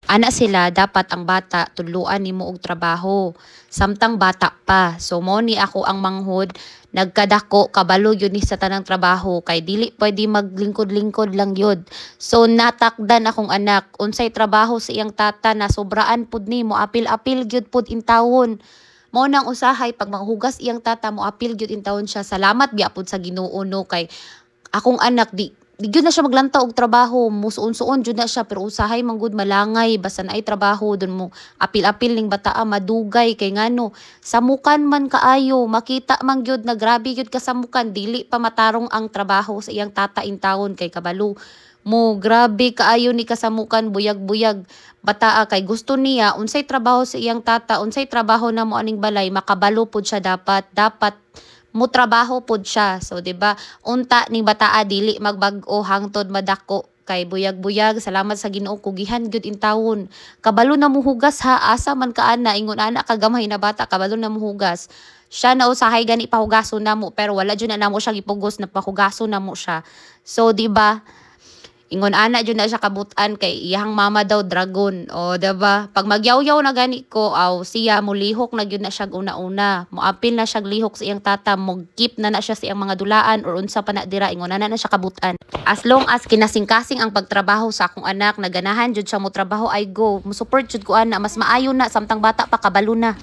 Ana sila dapat ang bata tudluan nimo og trabaho samtang bata pa. So mo ni ako ang manghud nagkadako kabalo yun ni sa tanang trabaho kay dili pwede maglingkod-lingkod lang yun. So natakdan akong anak unsay trabaho sa iyang tata na sobraan pud ni mo apil-apil gyud pud intawon. Mo nang usahay pag manghugas iyang tata mo apil gyud intawon siya. Salamat gyapon sa Ginoo no kay akong anak di gyud na siya maglantaw og trabaho, musuon-suon jud na siya pero usahay man gud malangay basta naay trabaho dun mo apil-apil ning bataa madugay kay ngano samukan man kaayo makita man gyud na grabe gyud kasamukan dili pa matarong ang trabaho sa iyang tata in taon kay kabalo mo grabe kaayo ni kasamukan buyag-buyag bataa kay gusto niya unsay trabaho sa iyang tata unsay trabaho na mo aning balay makabalo pud siya dapat mo trabaho pod siya. So, 'di ba? Unta ning bataa dili magbag-o hangtod madako kay buyag-buyag salamat sa Ginoo kugihan gyud in taon. Kabalo na muhugas ha asa man ka ana ingon ana kagamay na bata kabalo na muhugas. Siya na usahay gani pahugason namo pero wala jud na namo siya gipugos na pahugason namo siya. So, 'di ba? Ingon ana jud na siya kabutan kay iyang mama daw dragon. O, diba? Pag magyaw-yaw na gani ko, aw siya mulihok na gyud na siya una-una. Moapil na siya lihok sa iyang tata, mo keep na siya sa iyang mga dulaan or unsa pa na dira ingon ana na siya kabutan. As long as kinasing-kasing ang pagtrabaho sa akong anak, naganahan jud siya mo trabaho ay go. Mo support jud ko ana mas maayo na samtang bata pa kabalo na.